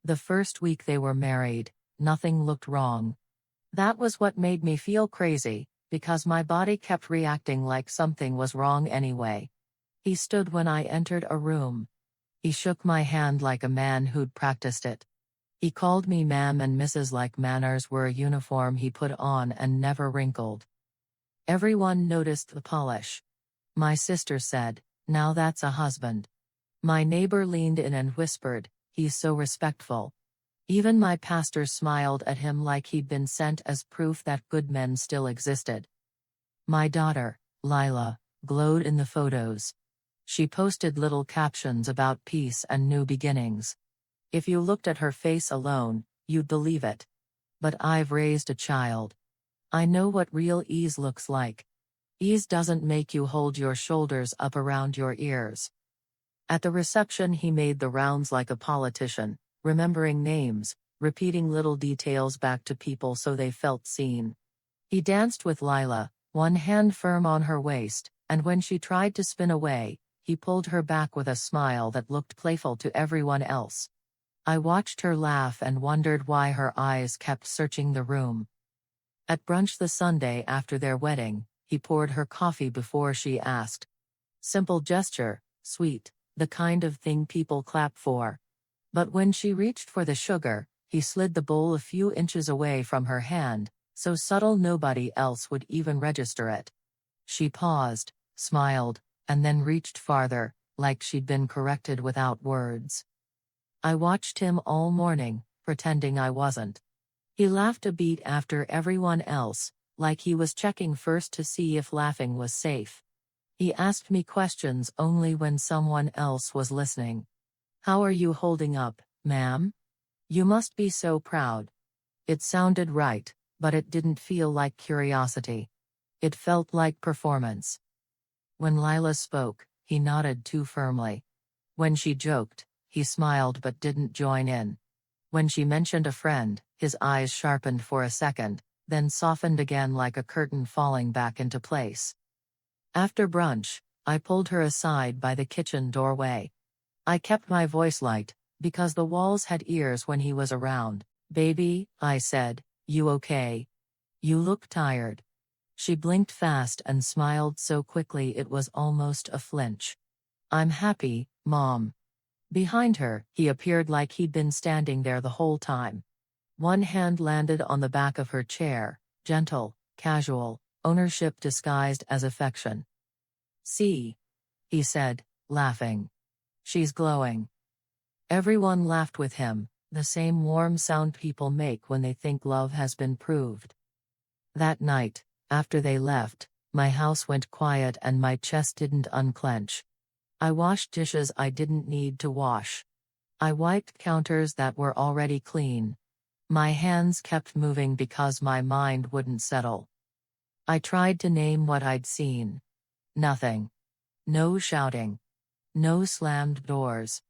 The first week they were married, nothing looked wrong. That was what made me feel crazy, because my body kept reacting like something was wrong anyway. He stood when I entered a room. He shook my hand like a man who'd practiced it. He called me ma'am and Mrs. like manners were a uniform he put on and never wrinkled. Everyone noticed the polish. My sister said, "Now that's a husband." My neighbor leaned in and whispered, "He's so respectful." Even my pastor smiled at him like he'd been sent as proof that good men still existed. My daughter, Lila, glowed in the photos. She posted little captions about peace and new beginnings. If you looked at her face alone, you'd believe it. But I've raised a child. I know what real ease looks like. Ease doesn't make you hold your shoulders up around your ears. At the reception he made the rounds like a politician, remembering names, repeating little details back to people so they felt seen. He danced with Lila, one hand firm on her waist, and when she tried to spin away, he pulled her back with a smile that looked playful to everyone else. I watched her laugh and wondered why her eyes kept searching the room. At brunch the Sunday after their wedding, he poured her coffee before she asked. Simple gesture, sweet, the kind of thing people clap for. But when she reached for the sugar, he slid the bowl a few inches away from her hand, so subtle nobody else would even register it. She paused, smiled, and then reached farther, like she'd been corrected without words. I watched him all morning, pretending I wasn't. He laughed a beat after everyone else, like he was checking first to see if laughing was safe. He asked me questions only when someone else was listening. "How are you holding up, ma'am? You must be so proud." It sounded right, but it didn't feel like curiosity. It felt like performance. When Lila spoke, he nodded too firmly. When she joked, he smiled but didn't join in. When she mentioned a friend, his eyes sharpened for a second, then softened again like a curtain falling back into place. After brunch, I pulled her aside by the kitchen doorway. I kept my voice light, because the walls had ears when he was around. "Baby," I said, "you okay? You look tired." She blinked fast and smiled so quickly it was almost a flinch. "I'm happy, Mom." Behind her, he appeared like he'd been standing there the whole time. One hand landed on the back of her chair, gentle, casual, ownership disguised as affection. "See?" he said, laughing. "She's glowing." Everyone laughed with him, the same warm sound people make when they think love has been proved. That night, after they left, my house went quiet and my chest didn't unclench. I washed dishes I didn't need to wash. I wiped counters that were already clean. My hands kept moving because my mind wouldn't settle. I tried to name what I'd seen. Nothing. No shouting. No slammed doors.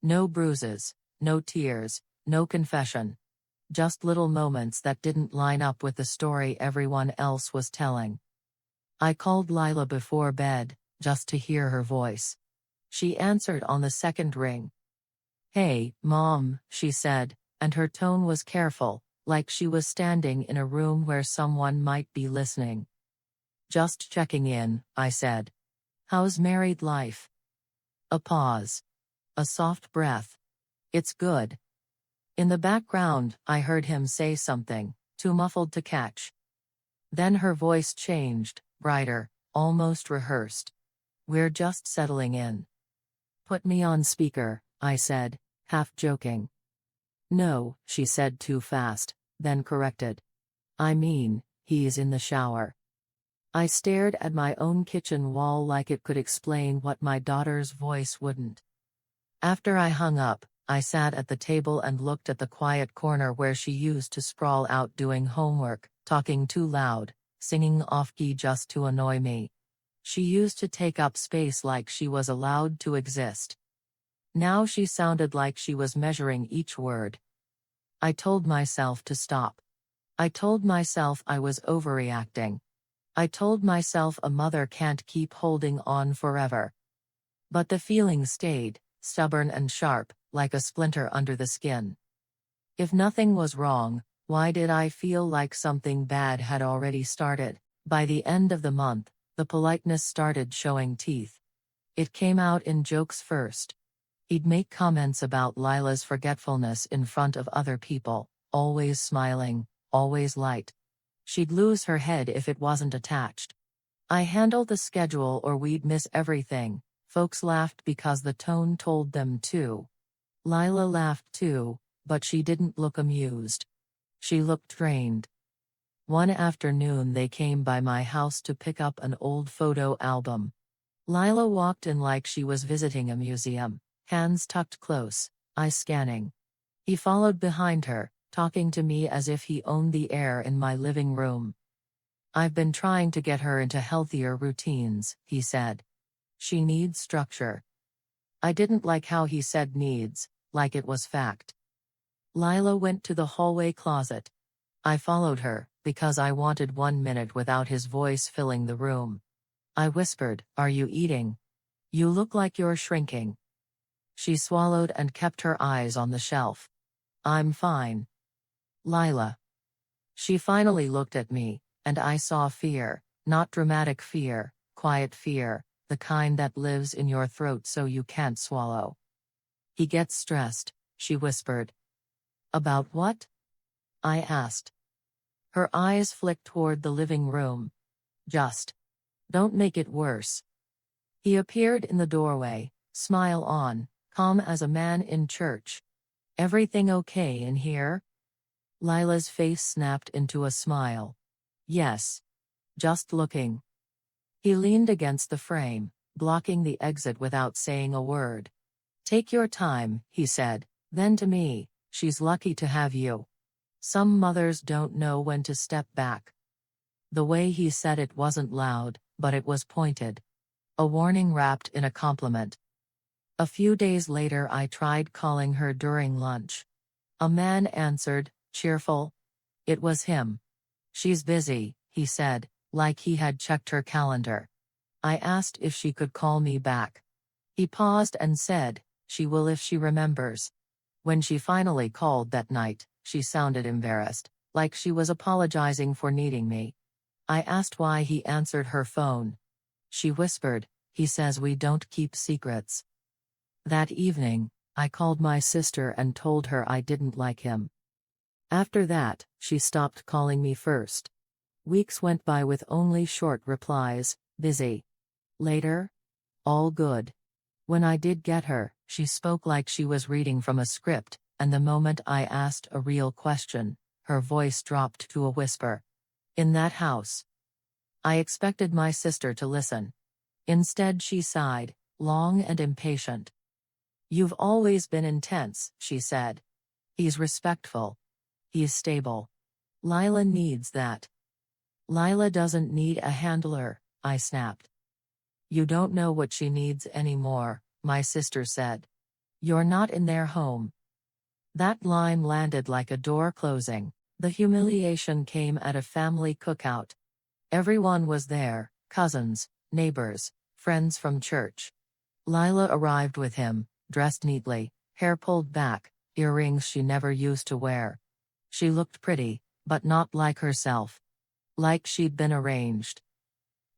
No bruises, no tears, no confession. Just little moments that didn't line up with the story everyone else was telling. I called Lila before bed, just to hear her voice. She answered on the second ring. "Hey, Mom," she said, and her tone was careful, like she was standing in a room where someone might be listening. "Just checking in," I said. "How's married life?" A pause. A soft breath. "It's good." In the background, I heard him say something, too muffled to catch. Then her voice changed, brighter, almost rehearsed. "We're just settling in." "Put me on speaker," I said, half joking. "No," she said too fast, then corrected. "I mean, he's in the shower." I stared at my own kitchen wall like it could explain what my daughter's voice wouldn't. After I hung up, I sat at the table and looked at the quiet corner where she used to sprawl out doing homework, talking too loud, singing off-key just to annoy me. She used to take up space like she was allowed to exist. Now she sounded like she was measuring each word. I told myself to stop. I told myself I was overreacting. I told myself a mother can't keep holding on forever. But the feeling stayed, stubborn and sharp, like a splinter under the skin. If nothing was wrong, why did I feel like something bad had already started? By the end of the month, the politeness started showing teeth. It came out in jokes first. He'd make comments about Lila's forgetfulness in front of other people, always smiling, always light. She'd lose her head if it wasn't attached. I handled the schedule or we'd miss everything. Folks laughed because the tone told them to. Lila laughed too, but she didn't look amused. She looked drained. One afternoon they came by my house to pick up an old photo album. Lila walked in like she was visiting a museum, hands tucked close, eyes scanning. He followed behind her, talking to me as if he owned the air in my living room. "I've been trying to get her into healthier routines," he said. "She needs structure." I didn't like how he said needs, like it was fact. Lila went to the hallway closet. I followed her, because I wanted 1 minute without his voice filling the room. I whispered, "Are you eating? You look like you're shrinking." She swallowed and kept her eyes on the shelf. "I'm fine." "Lila." She finally looked at me, and I saw fear, not dramatic fear, quiet fear, the kind that lives in your throat so you can't swallow. "He gets stressed," she whispered. "About what?" I asked. Her eyes flicked toward the living room. "Just don't make it worse." He appeared in the doorway, smile on, calm as a man in church. "Everything okay in here?" Lila's face snapped into a smile. "Yes. Just looking." He leaned against the frame, blocking the exit without saying a word. "Take your time," he said, then to me, "She's lucky to have you. Some mothers don't know when to step back." The way he said it wasn't loud, but it was pointed. A warning wrapped in a compliment. A few days later I tried calling her during lunch. A man answered, cheerful. It was him. "She's busy," he said, like he had checked her calendar. I asked if she could call me back. He paused and said, "She will if she remembers." When she finally called that night, she sounded embarrassed, like she was apologizing for needing me. I asked why he answered her phone. She whispered, "He says we don't keep secrets." That evening, I called my sister and told her I didn't like him. After that, she stopped calling me first. Weeks went by with only short replies, "Busy." Later? "All good." When I did get her, she spoke like she was reading from a script, and the moment I asked a real question, her voice dropped to a whisper. "In that house." I expected my sister to listen. Instead she sighed, long and impatient. "You've always been intense," she said. "He's respectful. He's stable. Lila needs that." "Lila doesn't need a handler," I snapped. "You don't know what she needs anymore," my sister said. "You're not in their home." That line landed like a door closing. The humiliation came at a family cookout. Everyone was there, cousins, neighbors, friends from church. Lila arrived with him, dressed neatly, hair pulled back, earrings she never used to wear. She looked pretty, but not like herself. Like she'd been arranged.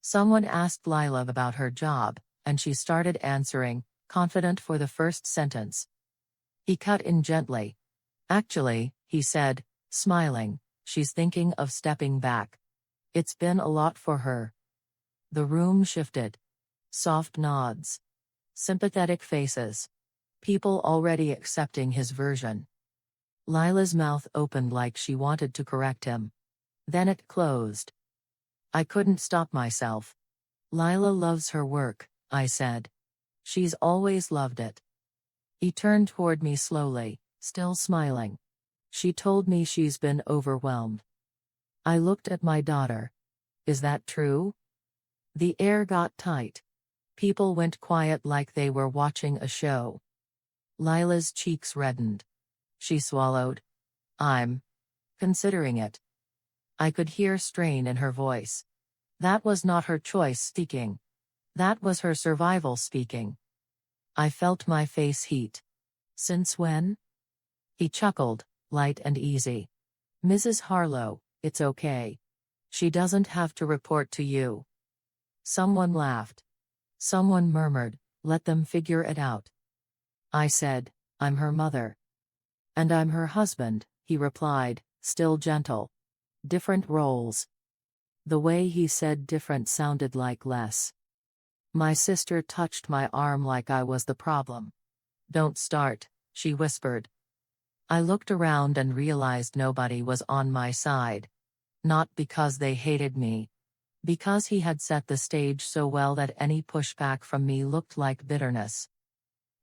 Someone asked Lila about her job, and she started answering, confident for the first sentence. He cut in gently. "Actually," he said, smiling, "she's thinking of stepping back. It's been a lot for her." The room shifted. Soft nods. Sympathetic faces. People already accepting his version. Lila's mouth opened like she wanted to correct him. Then it closed. I couldn't stop myself. "Lila loves her work," I said. "She's always loved it." He turned toward me slowly, still smiling. "She told me she's been overwhelmed." I looked at my daughter. "Is that true?" The air got tight. People went quiet like they were watching a show. Lila's cheeks reddened. She swallowed. "I'm considering it." I could hear strain in her voice. That was not her choice speaking. That was her survival speaking. I felt my face heat. "Since when?" He chuckled, light and easy. "Mrs. Harlow, it's okay. She doesn't have to report to you." Someone laughed. Someone murmured, "Let them figure it out." I said, "I'm her mother." "And I'm her husband," he replied, still gentle. "Different roles." The way he said different sounded like less. My sister touched my arm like I was the problem. "Don't start," she whispered. I looked around and realized nobody was on my side. Not because they hated me. Because he had set the stage so well that any pushback from me looked like bitterness.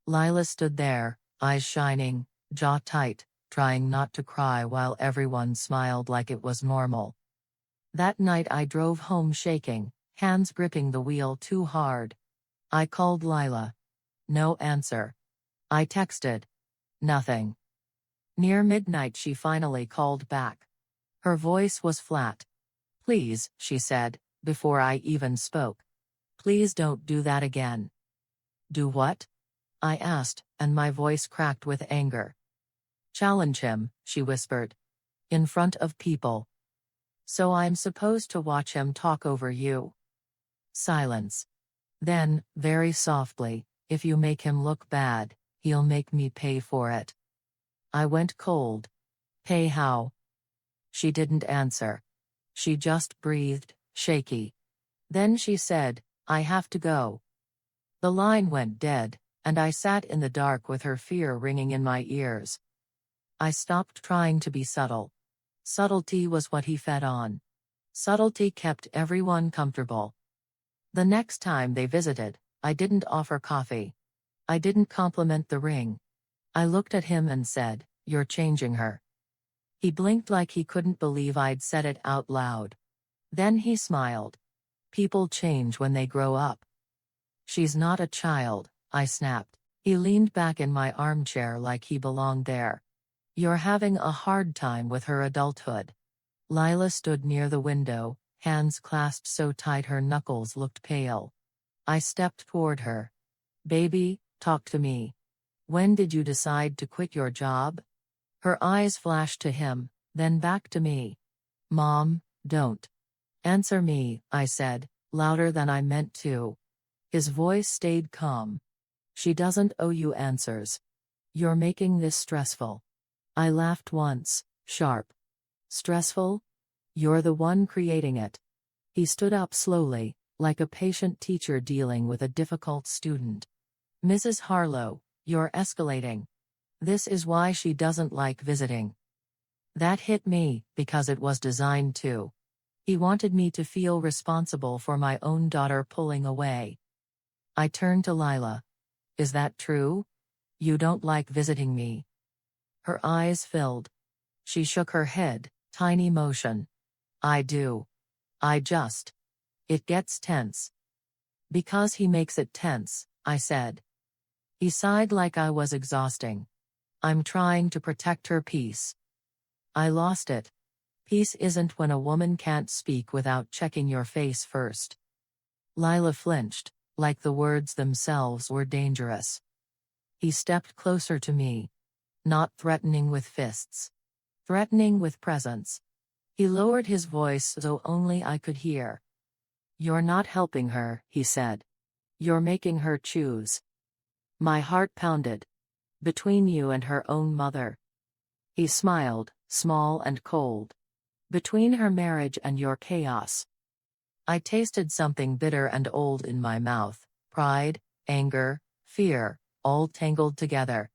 Lila stood there, eyes shining, jaw tight, trying not to cry while everyone smiled like it was normal. That night I drove home shaking, hands gripping the wheel too hard. I called Lila. No answer. I texted. Nothing. Near midnight she finally called back. Her voice was flat. "Please," she said, before I even spoke. "Please don't do that again." "Do what?" I asked, and my voice cracked with anger. "Challenge him," she whispered. "In front of people. So I'm supposed to watch him talk over you?" Silence. Then, very softly, "If you make him look bad, he'll make me pay for it." I went cold. "Pay how?" She didn't answer. She just breathed, shaky. Then she said, "I have to go." The line went dead, and I sat in the dark with her fear ringing in my ears. I stopped trying to be subtle. Subtlety was what he fed on. Subtlety kept everyone comfortable. The next time they visited, I didn't offer coffee. I didn't compliment the ring. I looked at him and said, "You're changing her." He blinked like he couldn't believe I'd said it out loud. Then he smiled. "People change when they grow up." "She's not a child," I snapped. He leaned back in my armchair like he belonged there. "You're having a hard time with her adulthood." Lila stood near the window, hands clasped so tight her knuckles looked pale. I stepped toward her. "Baby, talk to me. When did you decide to quit your job?" Her eyes flashed to him, then back to me. "Mom, don't. Answer me," I said, louder than I meant to. His voice stayed calm. "She doesn't owe you answers. You're making this stressful." I laughed once, sharp. "Stressful? You're the one creating it." He stood up slowly, like a patient teacher dealing with a difficult student. "Mrs. Harlow, you're escalating. This is why she doesn't like visiting." That hit me, because it was designed to. He wanted me to feel responsible for my own daughter pulling away. I turned to Lila. "Is that true? You don't like visiting me?" Her eyes filled. She shook her head, tiny motion. "I do. It gets tense." "Because he makes it tense," I said. He sighed like I was exhausting. "I'm trying to protect her peace." I lost it. Peace isn't when a woman can't speak without checking your face first. Lila flinched, like the words themselves were dangerous. He stepped closer to me. Not threatening with fists. Threatening with presence. He lowered his voice so only I could hear. "You're not helping her," he said. "You're making her choose." My heart pounded. "Between you and her own mother." He smiled, small and cold. "Between her marriage and your chaos." I tasted something bitter and old in my mouth, pride, anger, fear, all tangled together.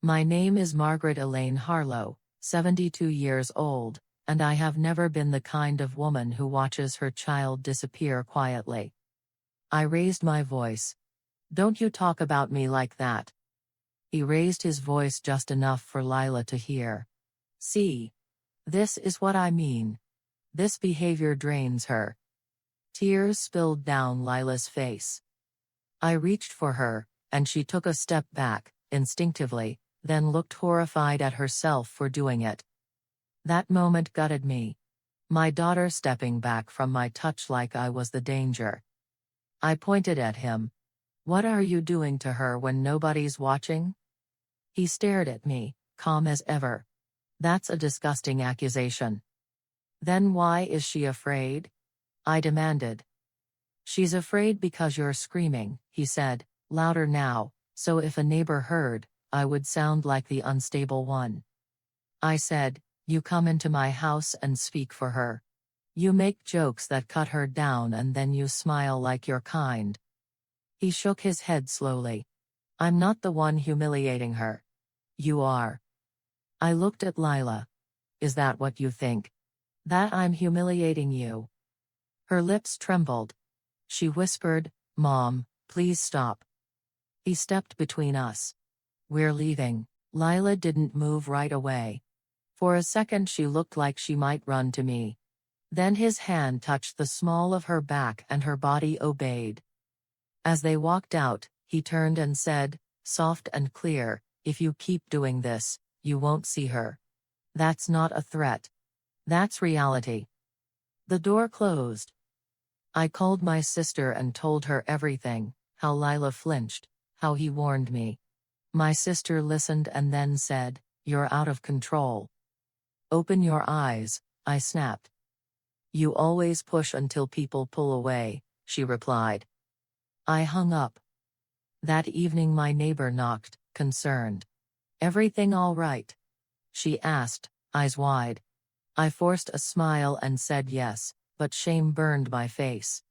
My name is Margaret Elaine Harlow, 72 years old, and I have never been the kind of woman who watches her child disappear quietly. I raised my voice. "Don't you talk about me like that." He raised his voice just enough for Lila to hear. "See? This is what I mean. This behavior drains her." Tears spilled down Lila's face. I reached for her, and she took a step back, instinctively, then looked horrified at herself for doing it. That moment gutted me. My daughter stepping back from my touch like I was the danger. I pointed at him. "What are you doing to her when nobody's watching?" He stared at me, calm as ever. That's a disgusting accusation. Then why is she afraid? I demanded. She's afraid because you're screaming, he said, louder now, so if a neighbor heard, I would sound like the unstable one. I said, you come into my house and speak for her. You make jokes that cut her down and then you smile like you're kind. He shook his head slowly. I'm not the one humiliating her. You are. I looked at Lila. Is that what you think? That I'm humiliating you? Her lips trembled. She whispered, Mom, please stop. He stepped between us. We're leaving. Lila didn't move right away. For a second she looked like she might run to me. Then his hand touched the small of her back and her body obeyed. As they walked out, he turned and said, soft and clear, if you keep doing this, you won't see her. That's not a threat. That's reality. The door closed. I called my sister and told her everything, how Lila flinched, how he warned me. My sister listened and then said, you're out of control. Open your eyes, I snapped. You always push until people pull away, she replied. I hung up. That evening my neighbor knocked, concerned. Everything all right? She asked, eyes wide. I forced a smile and said yes, but shame burned my face.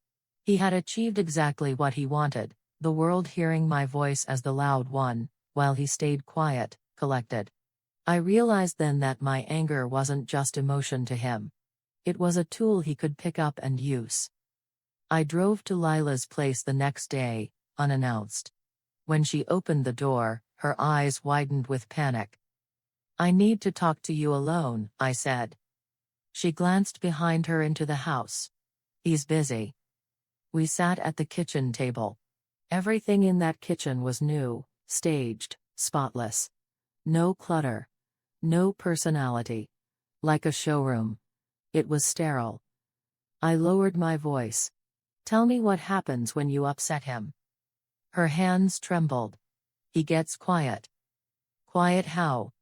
He had achieved exactly what he wanted, the world hearing my voice as the loud one, while he stayed quiet, collected. I realized then that my anger wasn't just emotion to him. It was a tool he could pick up and use. I drove to Lila's place the next day, unannounced. When she opened the door, her eyes widened with panic. I need to talk to you alone, I said. She glanced behind her into the house. He's busy. We sat at the kitchen table. Everything in that kitchen was new, staged, spotless. No clutter. No personality. Like a showroom. It was sterile. I lowered my voice. Tell me what happens when you upset him. Her hands trembled. He gets quiet. Quiet how?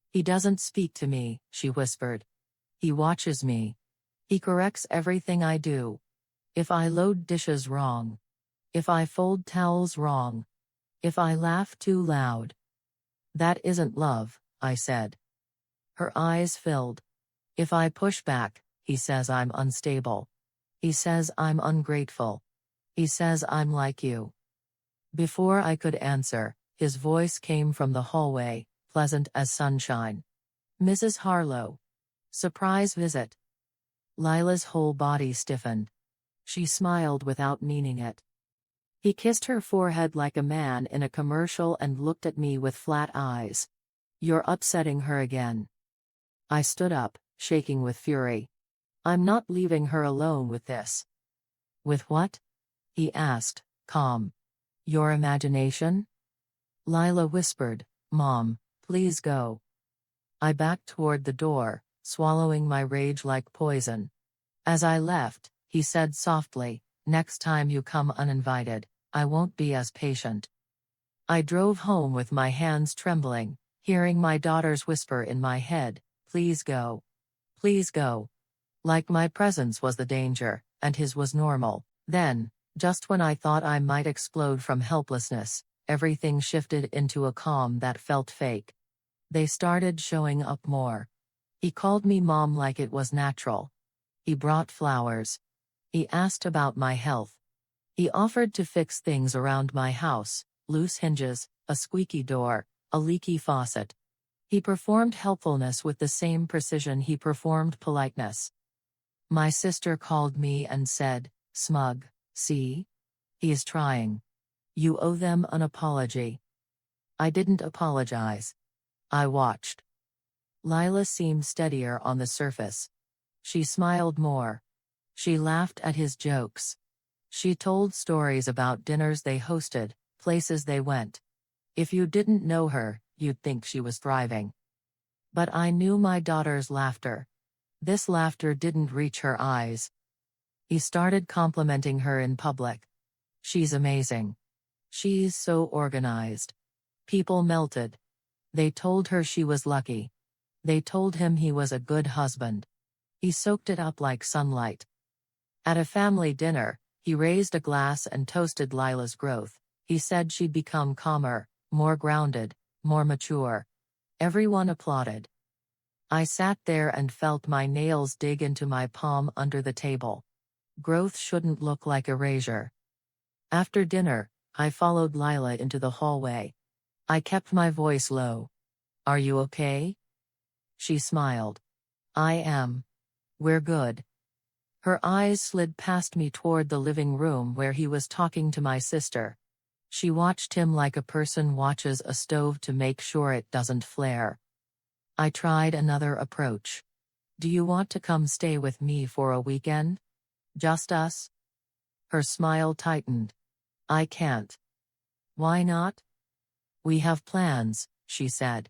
He doesn't speak to me, she whispered. He watches me. He corrects everything I do. If I load dishes wrong. If I fold towels wrong. If I laugh too loud. That isn't love, I said. Her eyes filled. If I push back, he says I'm unstable. He says I'm ungrateful. He says I'm like you. Before I could answer, his voice came from the hallway, pleasant as sunshine. Mrs. Harlow. Surprise visit. Lila's whole body stiffened. She smiled without meaning it. He kissed her forehead like a man in a commercial and looked at me with flat eyes. You're upsetting her again. I stood up, shaking with fury. I'm not leaving her alone with this. With what? He asked, calm. Your imagination? Lila whispered, Mom, please go. I backed toward the door, swallowing my rage like poison. As I left, he said softly, next time you come uninvited, I won't be as patient. I drove home with my hands trembling, hearing my daughter's whisper in my head, please go. Please go. Like my presence was the danger, and his was normal. Then, just when I thought I might explode from helplessness, everything shifted into a calm that felt fake. They started showing up more. He called me mom like it was natural. He brought flowers. He asked about my health. He offered to fix things around my house, loose hinges, a squeaky door, a leaky faucet. He performed helpfulness with the same precision he performed politeness. My sister called me and said, smug, see? He is trying. You owe them an apology. I didn't apologize. I watched. Lila seemed steadier on the surface. She smiled more. She laughed at his jokes. She told stories about dinners they hosted, places they went. If you didn't know her, you'd think she was thriving. But I knew my daughter's laughter. This laughter didn't reach her eyes. He started complimenting her in public. She's amazing. She's so organized. People melted. They told her she was lucky. They told him he was a good husband. He soaked it up like sunlight. At a family dinner, he raised a glass and toasted Lila's growth. He said she'd become calmer, more grounded, more mature. Everyone applauded. I sat there and felt my nails dig into my palm under the table. Growth shouldn't look like erasure. After dinner, I followed Lila into the hallway. I kept my voice low. "Are you okay?" She smiled. "I am. We're good." Her eyes slid past me toward the living room where he was talking to my sister. She watched him like a person watches a stove to make sure it doesn't flare. I tried another approach. "Do you want to come stay with me for a weekend? Just us?" Her smile tightened. "I can't." "Why not?" "We have plans," she said.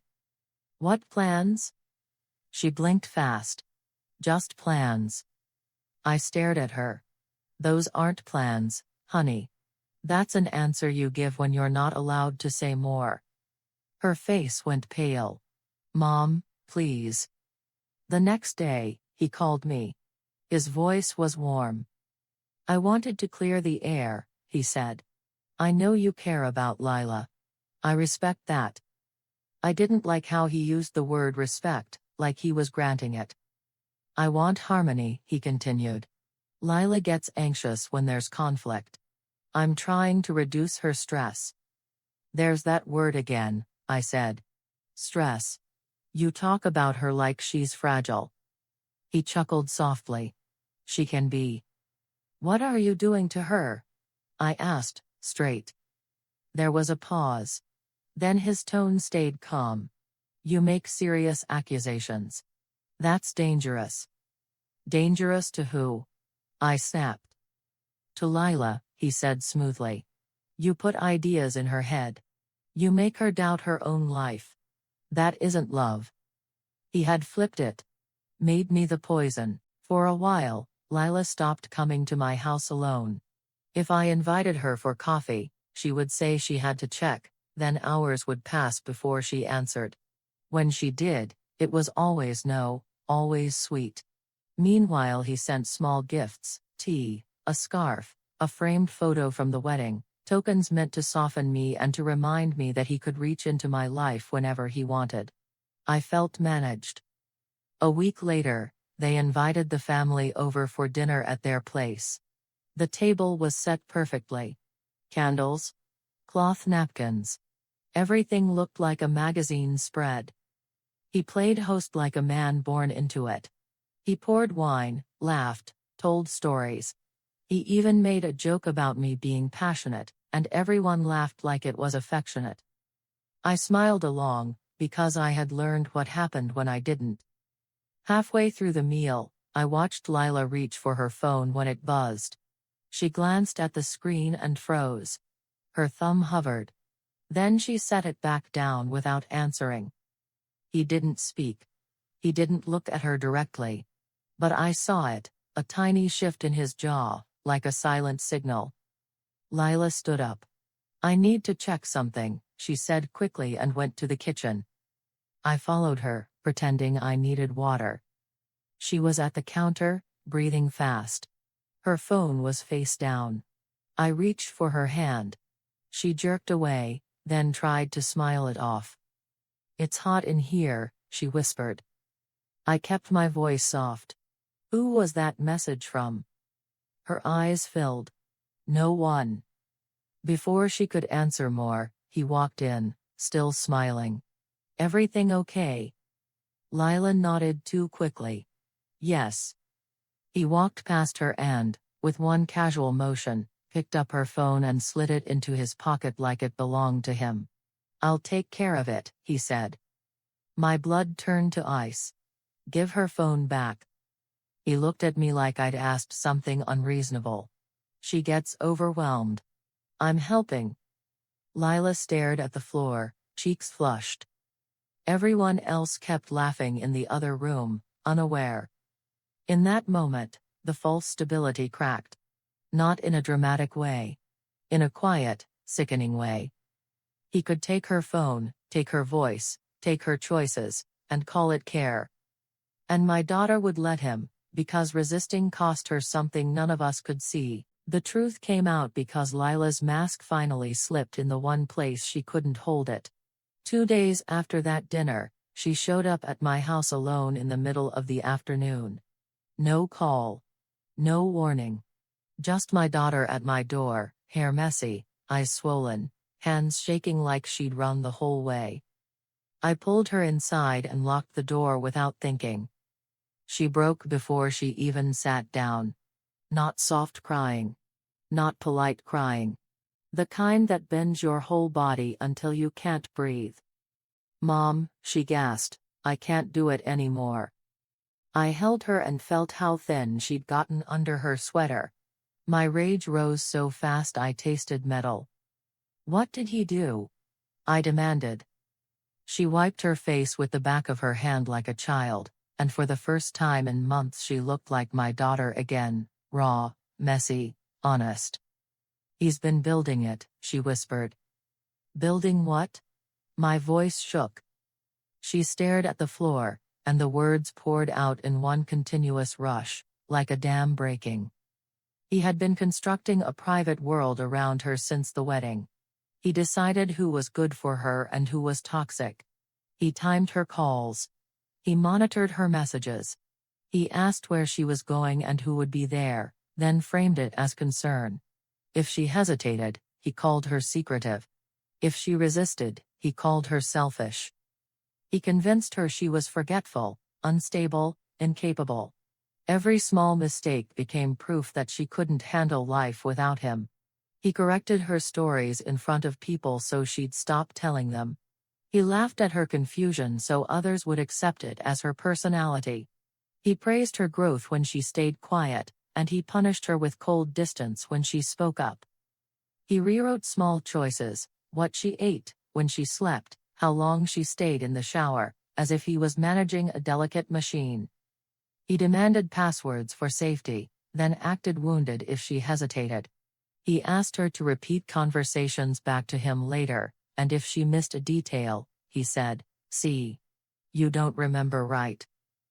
"What plans?" She blinked fast. "Just plans." I stared at her. "Those aren't plans, honey. That's an answer you give when you're not allowed to say more." Her face went pale. "Mom, please." The next day, he called me. His voice was warm. "I wanted to clear the air," he said. "I know you care about Lila. I respect that." I didn't like how he used the word respect, like he was granting it. "I want harmony," he continued. "Lila gets anxious when there's conflict. I'm trying to reduce her stress." "There's that word again," I said. "Stress. You talk about her like she's fragile." He chuckled softly. "She can be." "What are you doing to her?" I asked, straight. There was a pause. Then his tone stayed calm. "You make serious accusations. That's dangerous." "Dangerous to who?" I snapped. "To Lila," he said smoothly. "You put ideas in her head. You make her doubt her own life. That isn't love." He had flipped it. "Made me the poison." For a while, Lila stopped coming to my house alone. If I invited her for coffee, she would say she had to check, then hours would pass before she answered. When she did, it was always no, always sweet. Meanwhile, he sent small gifts, tea, a scarf, a framed photo from the wedding, tokens meant to soften me and to remind me that he could reach into my life whenever he wanted. I felt managed. A week later, they invited the family over for dinner at their place. The table was set perfectly. Candles, cloth napkins. Everything looked like a magazine spread. He played host like a man born into it. He poured wine, laughed, told stories. He even made a joke about me being passionate, and everyone laughed like it was affectionate. I smiled along, because I had learned what happened when I didn't. Halfway through the meal, I watched Lila reach for her phone when it buzzed. She glanced at the screen and froze. Her thumb hovered. Then she set it back down without answering. He didn't speak. He didn't look at her directly. But I saw it, a tiny shift in his jaw, like a silent signal. Lila stood up. "I need to check something," she said quickly and went to the kitchen. I followed her, pretending I needed water. She was at the counter, breathing fast. Her phone was face down. I reached for her hand. She jerked away, then tried to smile it off. "It's hot in here," she whispered. I kept my voice soft. "Who was that message from?" Her eyes filled. "No one." Before she could answer more, he walked in, still smiling. "Everything okay?" Lila nodded too quickly. "Yes." He walked past her and, with one casual motion, picked up her phone and slid it into his pocket like it belonged to him. "I'll take care of it," he said. My blood turned to ice. "Give her phone back." He looked at me like I'd asked something unreasonable. "She gets overwhelmed." "I'm helping." Lila stared at the floor, cheeks flushed. Everyone else kept laughing in the other room, unaware. In that moment, the false stability cracked. Not in a dramatic way. In a quiet, sickening way. He could take her phone, take her voice, take her choices, and call it care. And my daughter would let him, because resisting cost her something none of us could see. The truth came out because Lila's mask finally slipped in the one place she couldn't hold it. 2 days after that dinner, she showed up at my house alone in the middle of the afternoon. No call. No warning. Just my daughter at my door, hair messy, eyes swollen, hands shaking like she'd run the whole way. I pulled her inside and locked the door without thinking. She broke before she even sat down. Not soft crying. Not polite crying. The kind that bends your whole body until you can't breathe. "Mom," she gasped, "I can't do it anymore." I held her and felt how thin she'd gotten under her sweater. My rage rose so fast I tasted metal. "What did he do?" I demanded. She wiped her face with the back of her hand like a child, and for the first time in months she looked like my daughter again, raw, messy, honest. "He's been building it," she whispered. "Building what?" My voice shook. She stared at the floor, and the words poured out in one continuous rush, like a dam breaking. He had been constructing a private world around her since the wedding. He decided who was good for her and who was toxic. He timed her calls. He monitored her messages. He asked where she was going and who would be there, then framed it as concern. If she hesitated, he called her secretive. If she resisted, he called her selfish. He convinced her she was forgetful, unstable, incapable. Every small mistake became proof that she couldn't handle life without him. He corrected her stories in front of people so she'd stop telling them. He laughed at her confusion so others would accept it as her personality. He praised her growth when she stayed quiet, and he punished her with cold distance when she spoke up. He rewrote small choices, what she ate, when she slept, how long she stayed in the shower, as if he was managing a delicate machine. He demanded passwords for safety, then acted wounded if she hesitated. He asked her to repeat conversations back to him later, and if she missed a detail, he said, "See, you don't remember right."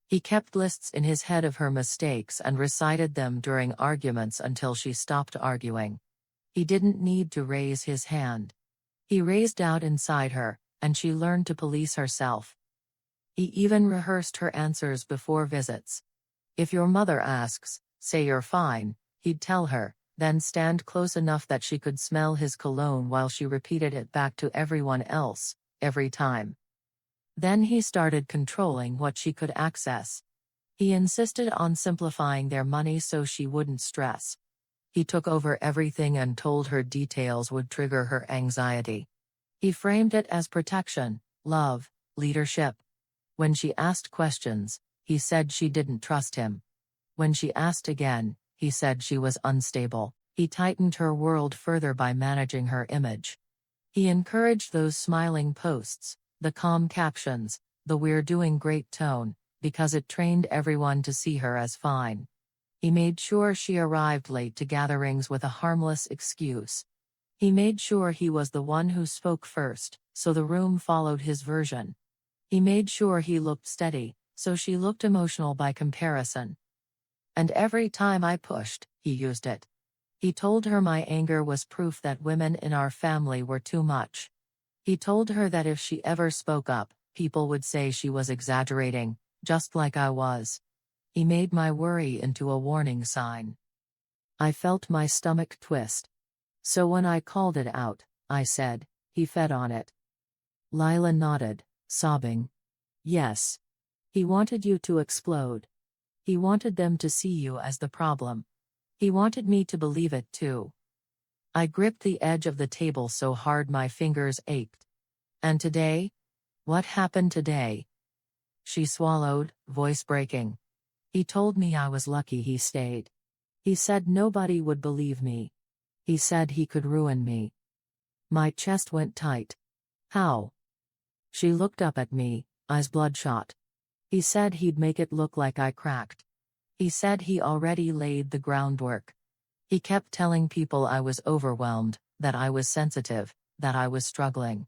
He kept lists in his head of her mistakes and recited them during arguments until she stopped arguing. He didn't need to raise his hand. He raised doubt inside her, and she learned to police herself. He even rehearsed her answers before visits. If your mother asks, say you're fine, he'd tell her, then stand close enough that she could smell his cologne while she repeated it back to everyone else, every time. Then he started controlling what she could access. He insisted on simplifying their money so she wouldn't stress. He took over everything and told her details would trigger her anxiety. He framed it as protection, love, leadership. When she asked questions, he said she didn't trust him. When she asked again, he said she was unstable. He tightened her world further by managing her image. He encouraged those smiling posts, the calm captions, the "we're doing great" tone, because it trained everyone to see her as fine. He made sure she arrived late to gatherings with a harmless excuse. He made sure he was the one who spoke first, so the room followed his version. He made sure he looked steady, so she looked emotional by comparison. And every time I pushed, he used it. He told her my anger was proof that women in our family were too much. He told her that if she ever spoke up, people would say she was exaggerating, just like I was. He made my worry into a warning sign. I felt my stomach twist. So when I called it out, I said, he fed on it. Lila nodded, sobbing. Yes. He wanted you to explode. He wanted them to see you as the problem. He wanted me to believe it too. I gripped the edge of the table so hard my fingers ached. And today? What happened today? She swallowed, voice breaking. He told me I was lucky he stayed. He said nobody would believe me. He said he could ruin me. My chest went tight. How? She looked up at me, eyes bloodshot. He said he'd make it look like I cracked. He said he already laid the groundwork. He kept telling people I was overwhelmed, that I was sensitive, that I was struggling.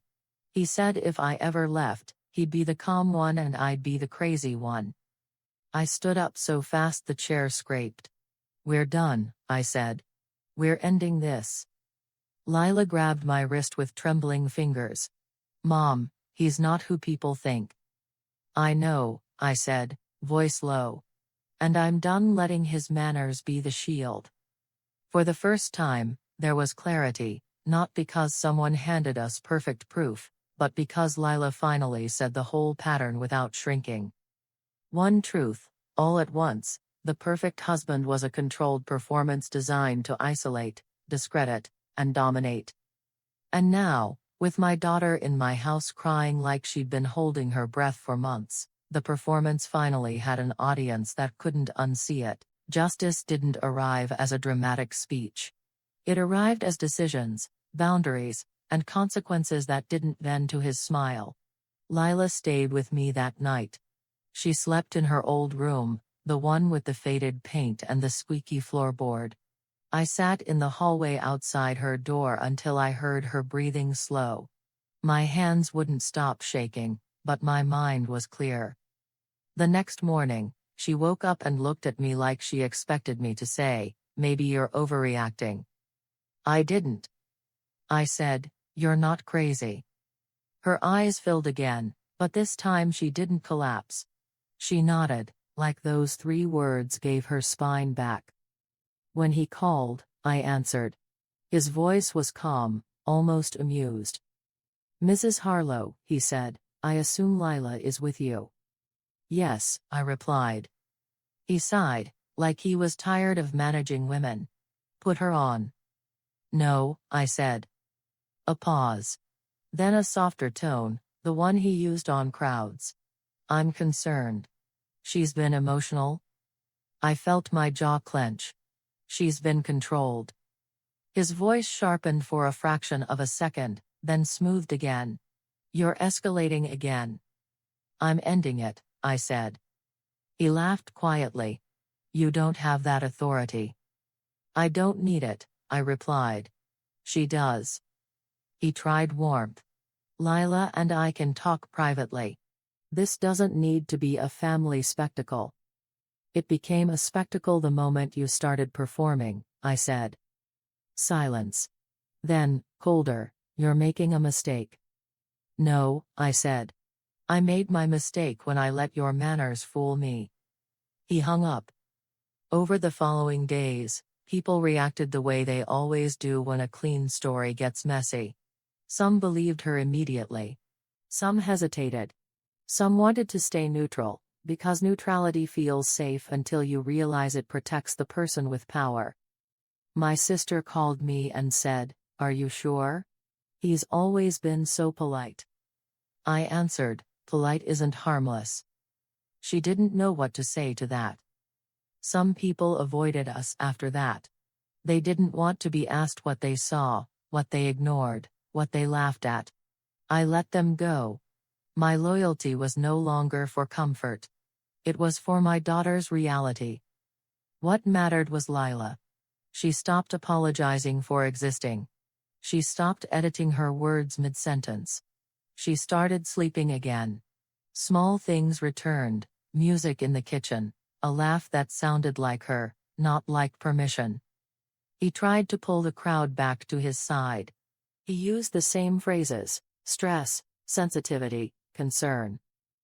He said if I ever left, He'd be the calm one and I'd be the crazy one. I stood up so fast the chair scraped. "We're done," I said. "We're ending this." Lila grabbed my wrist with trembling fingers. "Mom, he's not who people think." "I know," I said, voice low. "And I'm done letting his manners be the shield." For the first time, there was clarity, not because someone handed us perfect proof, but because Lila finally said the whole pattern without shrinking. One truth, all at once: the perfect husband was a controlled performance designed to isolate, discredit, and dominate. And now, with my daughter in my house crying like she'd been holding her breath for months, the performance finally had an audience that couldn't unsee it. Justice didn't arrive as a dramatic speech. It arrived as decisions, boundaries, and consequences that didn't bend to his smile. Lila stayed with me that night. She slept in her old room, the one with the faded paint and the squeaky floorboard. I sat in the hallway outside her door until I heard her breathing slow. My hands wouldn't stop shaking, but my mind was clear. The next morning, she woke up and looked at me like she expected me to say, "Maybe you're overreacting." I didn't. I said, "You're not crazy." Her eyes filled again, but this time she didn't collapse. She nodded, like those 3 words gave her spine back. "When he called, I answered." His voice was calm, almost amused. "Mrs. Harlow," he said, "I assume Lila is with you." "Yes," I replied. He sighed, like he was tired of managing women. "Put her on." "No," I said. A pause. Then a softer tone, the one he used on crowds. "I'm concerned." "She's been emotional?" I felt my jaw clench. "She's been controlled." His voice sharpened for a fraction of a second, then smoothed again. "You're escalating again." "I'm ending it," I said. He laughed quietly. "You don't have that authority." "I don't need it," I replied. "She does." He tried warmth. "Lila and I can talk privately. This doesn't need to be a family spectacle." "It became a spectacle the moment you started performing," I said. Silence. Then, colder, "You're making a mistake." "No," I said. "I made my mistake when I let your manners fool me." He hung up. Over the following days, people reacted the way they always do when a clean story gets messy. Some believed her immediately. Some hesitated. Some wanted to stay neutral, because neutrality feels safe until you realize it protects the person with power. My sister called me and said, "Are you sure? He's always been so polite." I answered, "Polite isn't harmless." She didn't know what to say to that. Some people avoided us after that. They didn't want to be asked what they saw, what they ignored, what they laughed at. I let them go. My loyalty was no longer for comfort. It was for my daughter's reality. What mattered was Lila. She stopped apologizing for existing. She stopped editing her words mid-sentence. She started sleeping again. Small things returned: music in the kitchen, a laugh that sounded like her, not like permission. He tried to pull the crowd back to his side. He used the same phrases: stress, sensitivity, concern.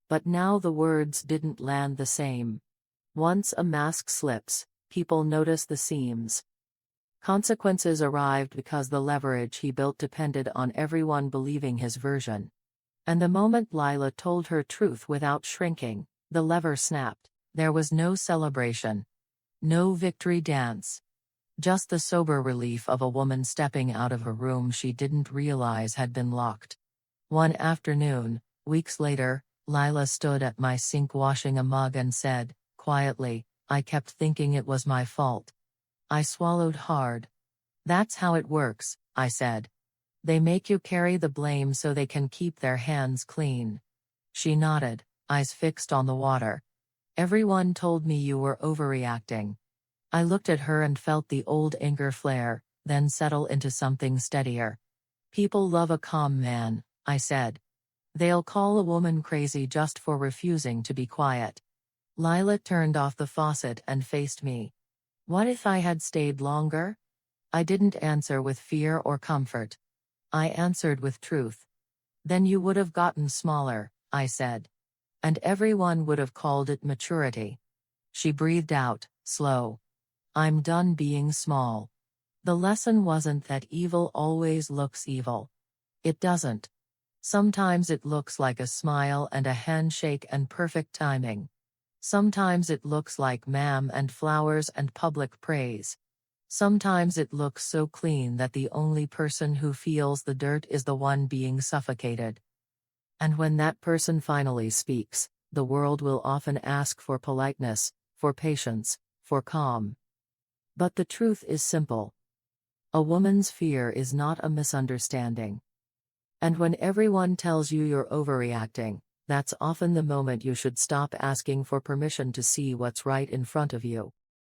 But now the words didn't land the same. Once a mask slips, people notice the seams. Consequences arrived because the leverage he built depended on everyone believing his version. And the moment Lila told her truth without shrinking, the lever snapped. There was no celebration. No victory dance. Just the sober relief of a woman stepping out of a room she didn't realize had been locked. One afternoon, weeks later, Lila stood at my sink washing a mug and said, quietly, "I kept thinking it was my fault." I swallowed hard. "That's how it works," I said. "They make you carry the blame so they can keep their hands clean." She nodded, eyes fixed on the water. "Everyone told me you were overreacting." I looked at her and felt the old anger flare, then settle into something steadier. "People love a calm man," I said. They'll call a woman crazy just for refusing to be quiet. Lila turned off the faucet and faced me. What if I had stayed longer? I didn't answer with fear or comfort. I answered with truth. Then you would have gotten smaller, I said. And everyone would have called it maturity. She breathed out, slow. I'm done being small. The lesson wasn't that evil always looks evil. It doesn't. Sometimes it looks like a smile and a handshake and perfect timing. Sometimes it looks like ma'am and flowers and public praise. Sometimes it looks so clean that the only person who feels the dirt is the one being suffocated. And when that person finally speaks, the world will often ask for politeness, for patience, for calm. But the truth is simple. A woman's fear is not a misunderstanding. And when everyone tells you you're overreacting, that's often the moment you should stop asking for permission to see what's right in front of you.